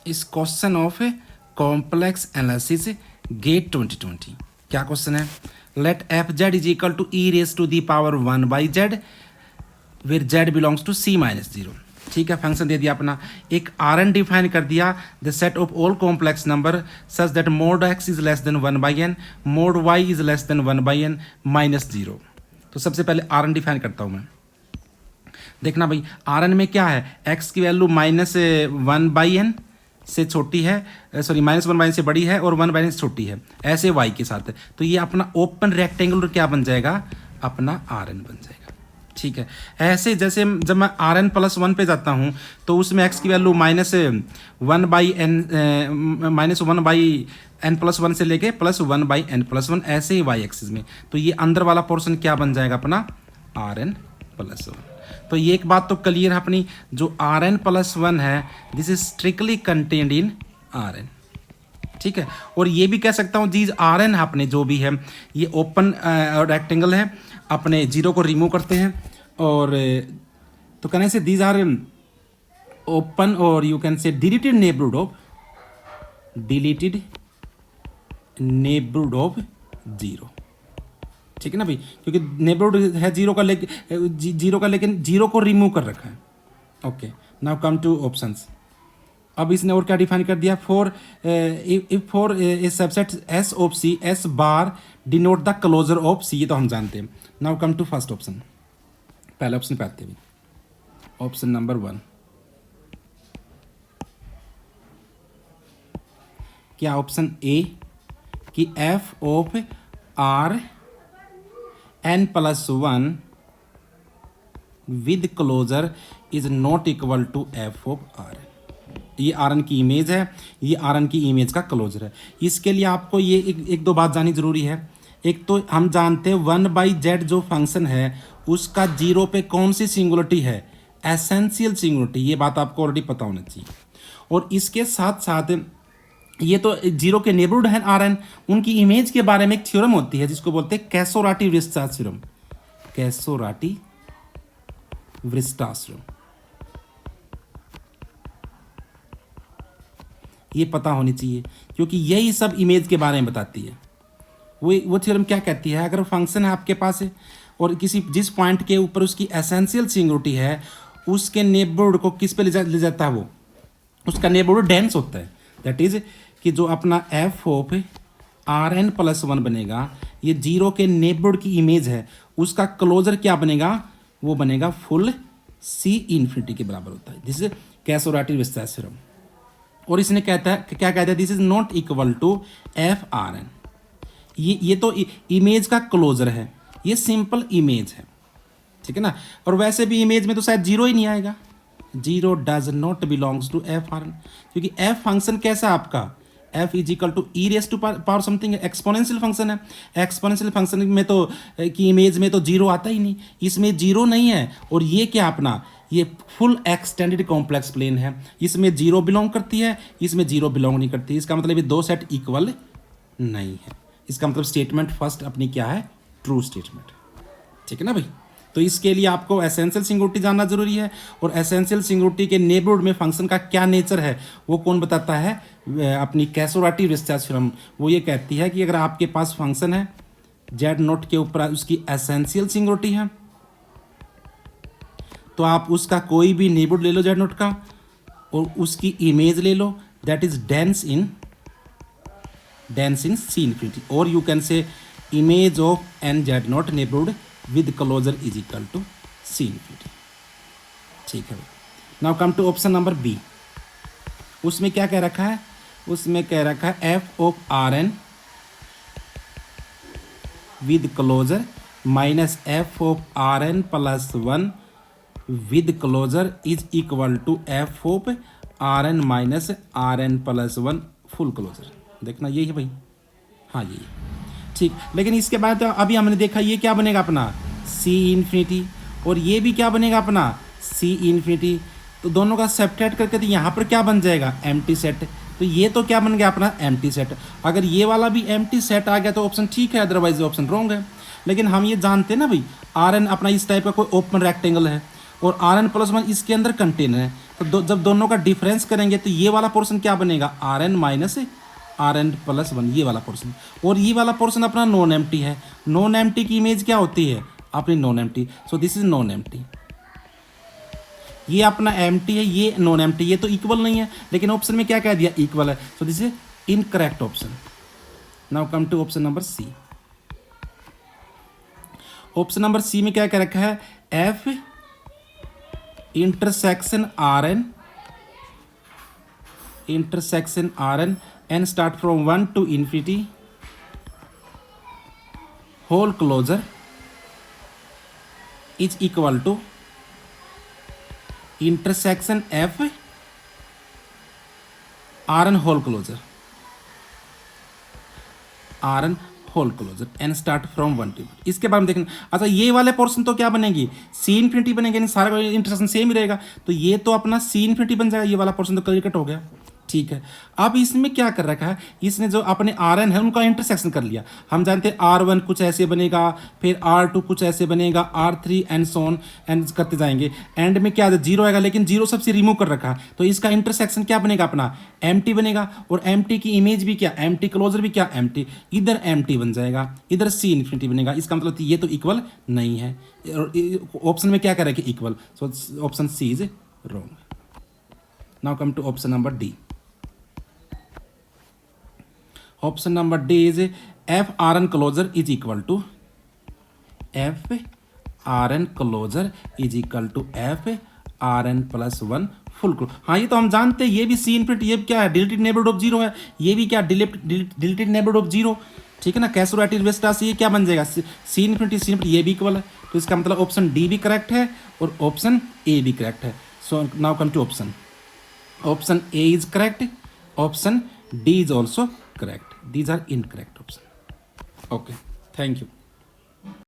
इस question of complex analysis GATE 2020 क्या question है? Let f z is equal to e raise to the power 1 by z where z belongs to C minus 0। ठीक है, function दे दिया अपना, एक are N define कर दिया, the set of all complex number such that mod x is less than 1 by n, mod y is less than 1 by n minus 0। तो सबसे पहले आर एन डिफाइन करता हूँ मैं। देखना भाई, आर एन में क्या है, एक्स की वैल्यू -1 बाई एन से छोटी है, सॉरी -1 बाई एन से बड़ी है और 1 बाई एन से छोटी है, ऐसे वाई के साथ है। तो ये अपना ओपन रेक्टेंगुलर क्या बन जाएगा, अपना आर एन बन जाएगा। ठीक है, ऐसे जैसे जब मैं आर एन प्लस 1 पे जाता हूँ तो उसमें एक्स की वैल्यू -1 बाई एन प्लस 1 से लेके +1 बाई एन प्लस 1, ऐसे ही वाई एक्सिस में। तो ये अंदर वाला पोर्शन क्या बन जाएगा, अपना आर एन प्लस 1। तो ये एक बात तो क्लियर है अपनी, जो आर एन प्लस 1 है this is strictly contained in R n. ठीक है, और ये भी कह सकता हूँ जीज आर एन अपने जो भी है ये ओपन रेक्टेंगल है, अपने जीरो को रिमूव करते हैं और तो कहने से दीज आर ओपन और यू कैन से डिलीटेड नेबरहुड ऑफ जीरो। ठीक है ना भाई, क्योंकि नेबरहुड है जीरो का, लेकिन जीरो को रिमूव कर रखा है। Okay, now come to options. अब इसने और क्या डिफाइन कर दिया, for a subset S of C S bar denote the closure of C, ये तो हम जानते हैं। Now come to first option, पहले ऑप्शन पे आते हैं, ऑप्शन नंबर 1। क्या ऑप्शन ए कि f of R N plus 1 with closure is not equal to F of R. ये आर एन की इमेज है, ये आर एन की इमेज का क्लोजर है। इसके लिए आपको ये एक दो बात जाननी जरूरी है। एक तो हम जानते हैं 1 बाई जेड जो फंक्शन है उसका जीरो पे कौन सी सिंगुलरिटी है, एसेंशियल सिंगुलरिटी, ये बात आपको ऑलरेडी पता होना चाहिए। और इसके साथ साथ ये तो जीरो के नेबरहुड है आर एन, उनकी इमेज के बारे में एक थ्योरम होती है जिसको बोलते हैं कैसोराटी-वीरस्ट्रास थ्योरम। कैसोराटी-वीरस्ट्रास थ्योरम, ये पता होनी चाहिए क्योंकि यही सब इमेज के बारे में बताती है। वो थ्योरम क्या कहती है, अगर फंक्शन है आपके पास है और जिस पॉइंट के ऊपर उसकी एसेंशियल सिंगुलरिटी है उसके नेबरहुड को किस पे ले जाता है, वो उसका नेबरहुड डेंस होता है। दैट इज कि जो अपना f of R N plus 1 बनेगा, ये जीरो के नेबरहुड की इमेज है, उसका क्लोजर क्या बनेगा, वो बनेगा फुल सी इन्फिनिटी के बराबर होता है। This is Casorati Weierstrass theorem. और इसने क्या कहता है, this is not equal to F R N. ये तो इमेज का क्लोजर है, ये सिंपल इमेज है। ठीक है ना, और वैसे भी इमेज में तो शायद जीरो ही नहीं आएगा, zero does not belongs to F R n, क्योंकि एफ फंक्शन कैसा आपका, f is equal to e raise to power something, exponential function है। एक्सपोनेंशियल फंक्शन में तो की इमेज में तो जीरो आता ही नहीं, इसमें जीरो नहीं है। और ये क्या अपना, ये फुल एक्सटेंडेड कॉम्प्लेक्स प्लेन है, इसमें जीरो बिलोंग करती है, इसमें जीरो बिलोंग नहीं करती। इसका मतलब ये दो सेट इक्वल नहीं है। इसका मतलब स्टेटमेंट फर्स्ट अपनी क्या है, ट्रू स्टेटमेंट। ठीक है ना भाई, तो इसके लिए आपको एसेंशियल सिंगुलरिटी जानना जरूरी है। और एसेंशियल सिंगुलरिटी के नेबरहुड में फंक्शन का क्या नेचर है वो कौन बताता है, अपनी कैसोराटी-वीरस्ट्रास थ्योरम। वो ये कहती है कि अगर आपके पास फंक्शन है जेड नोट के ऊपर उसकी एसेंशियल सिंगुलरिटी है तो आप उसका कोई भी नेबरहुड ले लो जेड नोट का और उसकी इमेज ले लो, that is dense in C infinity, और you can say image of N Z not neighbourhood with closure is equal to C infinity. ठीक है, now come to option number B. उसमें क्या कह रखा है, उसमें कह रखा है F of R N with closure minus F of R N plus 1 with closure is equal to F of R N minus R N plus 1 full closure. देखना यही है भाई, हाँ यही है। ठीक, लेकिन इसके बाद अभी हमने देखा ये क्या बनेगा अपना सी इन्फिनिटी, और ये भी क्या बनेगा अपना सी इन्फिनिटी। तो दोनों का सब्ट्रैक्ट करके तो यहाँ पर क्या बन जाएगा, एम्प्टी सेट। तो ये तो क्या बन गया अपना एम्प्टी सेट। अगर ये वाला भी एम्प्टी सेट आ गया तो ऑप्शन ठीक है, अदरवाइज ऑप्शन रॉन्ग है। लेकिन हम ये जानते हैं ना भाई, आर एन अपना इस टाइप का कोई ओपन रेक्टेंगल है और आर एन प्लस 1 इसके अंदर कंटेनर है, तो जब दोनों का डिफरेंस करेंगे तो ये वाला पोर्शन क्या बनेगा, R N minus R N plus one, ये वाला पोर्शन। और ये वाला पोर्शन अपना नॉन एम्प्टी है। नॉन एम्प्टी की इमेज क्या होती है, अपनी non empty. So this is non empty. ये अपना एम्प्टी है, ये नॉन एम्प्टी, ये तो इक्वल नहीं है, लेकिन ऑप्शन में क्या कह दिया, इक्वल है। So this is incorrect option. Now come to option number C. Option number C में क्या कह रखा है, f intersection R n n start from 1 to infinity whole closure is equal to intersection f R n whole closure, R n whole closure n start from 1 to। इसके बारे में देखना। अच्छा ये वाले पोर्शन तो क्या बनेगी, सी इन्फिनिटी बनेगी, यानी सारा इंटरसेक्शन सेम ही रहेगा, तो ये तो अपना सी इन्फिनिटी बन जाएगा, ये वाला पोर्शन तो क्लियर कट हो गया। ठीक है, अब इसमें क्या कर रखा है, इसने जो अपने आर एन है उनका इंटरसेक्शन कर लिया। हम जानते हैं आर वन कुछ ऐसे बनेगा, फिर आर टू कुछ ऐसे बनेगा, R three and so on and करते जाएंगे। एंड में क्या जीरो आएगा, लेकिन जीरो सबसे रिमूव कर रखा है, तो इसका इंटरसेक्शन क्या बनेगा, अपना एम्प्टी बनेगा। और एम्प्टी की इमेज भी क्या, एम्प्टी क्लोजर भी क्या, एम्प्टी। इधर एम्प्टी बन जाएगा, इधर सी इन्फिनिटी बनेगा। इसका मतलब ये तो इक्वल नहीं है। ऑप्शन में क्या कह रहा है कि equal, so option C is wrong. Now come to option number D. Option number D is f R n closure is equal to F R n closure is equal to F R N plus one full close. हाँ ये तो हम जानते हैं, ये भी सी infinity, ये क्या है, डिलीटेड नेबरहुड ऑफ जीरो है, ये भी क्या डिलीटेड नेबरहुड ऑफ जीरो। ठीक है ना, कैसुरैटिव वेस्टा से ये क्या बन जाएगा, सी इन्फिनिटी ये भी इक्वल है। तो इसका मतलब ऑप्शन डी भी करेक्ट है और ऑप्शन ए भी करेक्ट है। So now come to option. Option A is correct, option D is also correct. These are incorrect option. Okay, thank you.